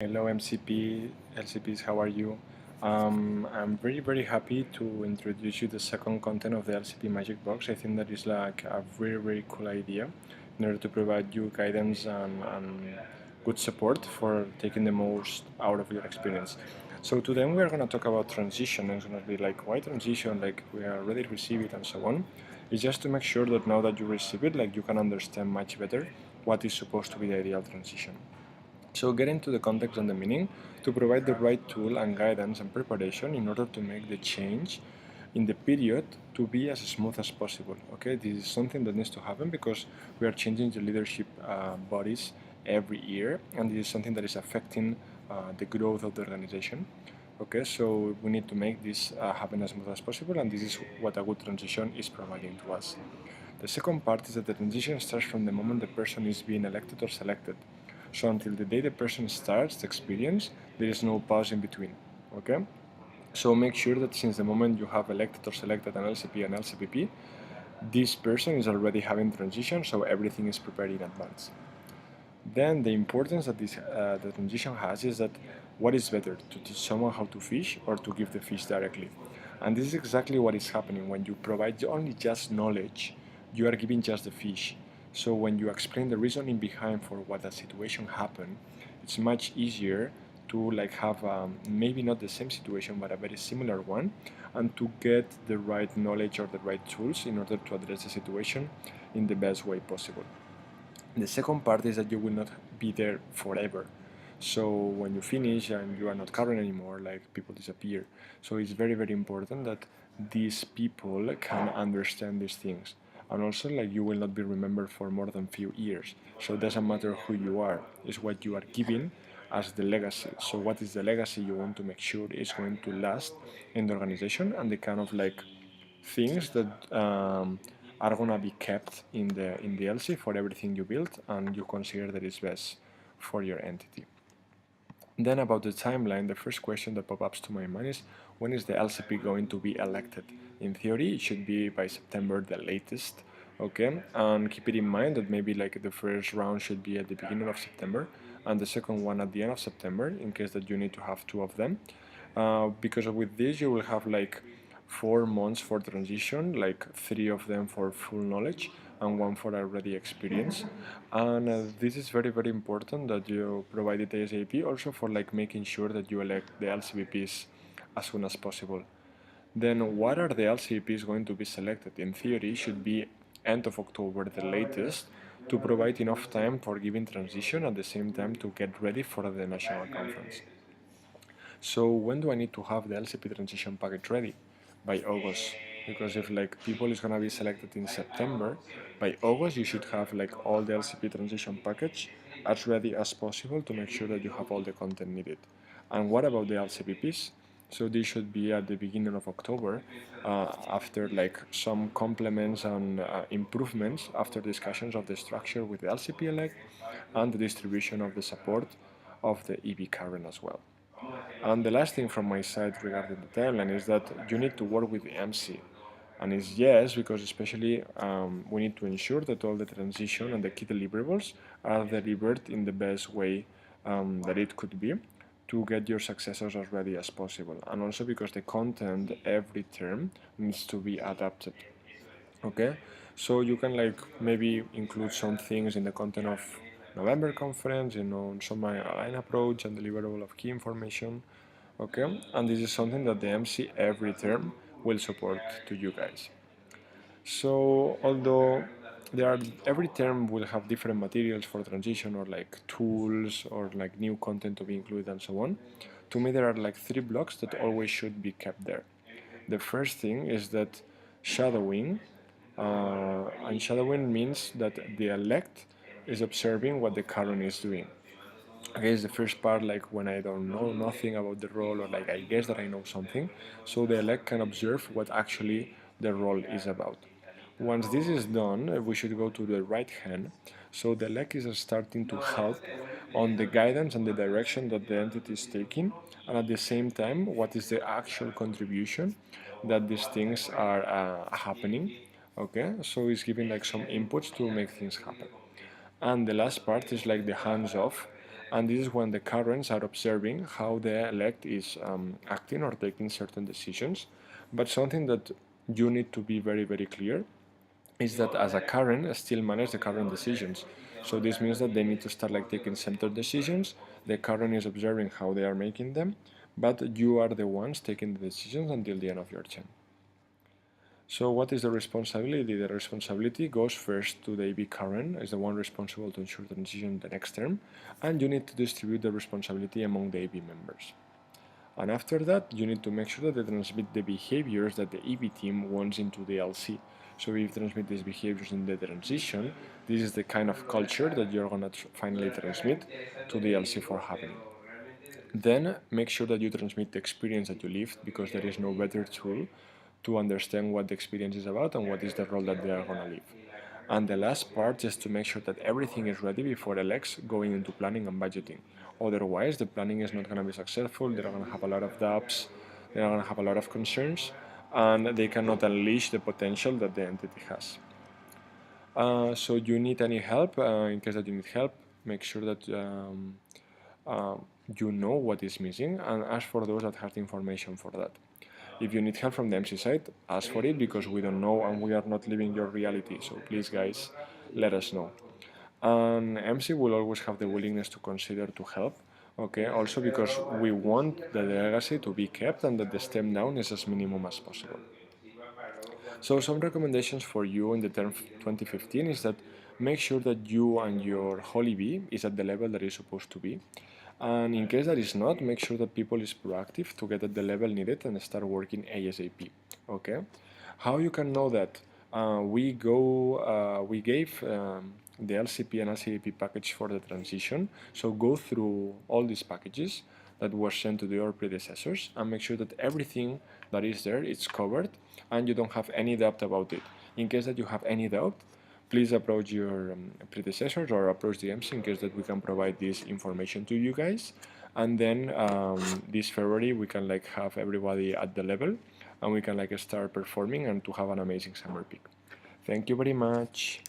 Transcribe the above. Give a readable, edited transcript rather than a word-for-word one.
Hello MCP, LCPs, how are you? I'm very happy to introduce you the second content of the LCP Magic Box. I think that is like a very cool idea in order to provide you guidance and good support for taking the most out of your experience. So today we are going to talk about transition. It's going to be like why transition, like we already receive it and so on. It's just to make sure that now that you receive it, like you can understand much better what is supposed to be the ideal transition. So get into the context and the meaning to provide the right tool and guidance and preparation in order to make the change in the period to be as smooth as possible. Okay, this is something that needs to happen because we are changing the leadership bodies every year, and this is something that is affecting the growth of the organization. Okay, so we need to make this happen as smooth as possible, and this is what a good transition is providing to us. The second part is that the transition starts from the moment the person is being elected or selected. So until the day the person starts the experience, there is no pause in between. Okay? So make sure that since the moment you have elected or selected an LCP and LCPP, this person is already having transition, so everything is prepared in advance. Then the importance that the transition has is that what is better, to teach someone how to fish or to give the fish directly? And this is exactly what is happening when you provide only just knowledge, you are giving just the fish. So when you explain the reasoning behind for what that situation happened, it's much easier to like have maybe not the same situation but a very similar one, and to get the right knowledge or the right tools in order to address the situation in the best way possible. The second part is that you will not be there forever. So when you finish and you are not current anymore, like people disappear. So it's very important that these people can understand these things. And also like you will not be remembered for more than few years. So it doesn't matter who you are, it's what you are giving as the legacy. So what is the legacy you want to make sure is going to last in the organization, and the kind of like things that are gonna be kept in the LC for everything you build and you consider that is best for your entity. Then about the timeline, the first question that pops up to my mind is when is the LCP going to be elected? In theory, it should be by September the latest, okay? And keep it in mind that maybe like the first round should be at the beginning of September and the second one at the end of September in case that you need to have two of them. Because with this you will have like 4 months for transition, like 3 of them for full knowledge and one for already experience. And this is very important that you provide it ASAP, also for like making sure that you elect the LCVPs as soon as possible. Then what are the LCVPs going to be selected? In theory, should be end of October the latest, to provide enough time for giving transition at the same time to get ready for the national conference. So when do I need to have the LCP transition package ready? By August. Because if like people is gonna be selected in September, by August you should have like all the LCP transition package as ready as possible to make sure that you have all the content needed. And what about the LCPPs? So this should be at the beginning of October, after like some complements and improvements after discussions of the structure with the LCP elect and the distribution of the support of the EV current as well. And the last thing from my side regarding the timeline is that you need to work with the MC. And it's yes, because especially we need to ensure that all the transition and the key deliverables are delivered in the best way that it could be to get your successors as ready as possible. And also because the content every term needs to be adapted. Okay, so you can like maybe include some things in the content of November conference, some align approach and deliverable of key information. Okay, and this is something that the MC every term will support to you guys. So although there are every term will have different materials for transition or like tools or like new content to be included and so on, to me there are like 3 blocks that always should be kept there. The first thing is that shadowing, and shadowing means that the elect is observing what the current is doing. I guess the first part, like when I don't know nothing about the role, or like I guess that I know something, so the elect can observe what actually the role is about. Once this is done, we should go to the right hand. So the elect is starting to help on the guidance and the direction that the entity is taking, and at the same time, what is the actual contribution that these things are happening. Okay, so it's giving like some inputs to make things happen. And the last part is like the hands off, And this is when the currents are observing how the elect is acting or taking certain decisions. But something that you need to be very, very clear is that as a current still manage the current decisions. So this means that they need to start like taking centered decisions. The current is observing how they are making them, but you are the ones taking the decisions until the end of your chain. So what is the responsibility? The responsibility goes first to the AB current, is the one responsible to ensure transition the next term, and you need to distribute the responsibility among the AB members. And after that, you need to make sure that they transmit the behaviors that the EB team wants into the LC. So if you transmit these behaviors in the transition, this is the kind of culture that you're going to finally transmit to the LC for happening. Then make sure that you transmit the experience that you lived, because there is no better tool to understand what the experience is about and what is the role that they are going to live. And the last part is to make sure that everything is ready before LX going into planning and budgeting. Otherwise, the planning is not going to be successful. They're going to have a lot of doubts. They're going to have a lot of concerns, and they cannot unleash the potential that the entity has. So you need any help. In case that you need help, make sure that you know what is missing and ask for those that have the information for that. If you need help from the MC side, ask for it, because we don't know and we are not living your reality. So please, guys, let us know. And MC will always have the willingness to consider to help. Okay, also because we want the legacy to be kept and that the step down is as minimum as possible. So some recommendations for you in the term 2015 is that make sure that you and your Holy Bee is at the level that it's supposed to be. And in case that is not, make sure that people is proactive to get at the level needed and start working ASAP. Okay? How you can know that? We gave the LCP and LCP package for the transition. So go through all these packages that were sent to your predecessors and make sure that everything that is there is covered and you don't have any doubt about it. In case that you have any doubt, please approach your predecessors or approach the MC in case that we can provide this information to you guys. And then this February we can like have everybody at the level and we can like start performing and to have an amazing summer peak. Thank you very much.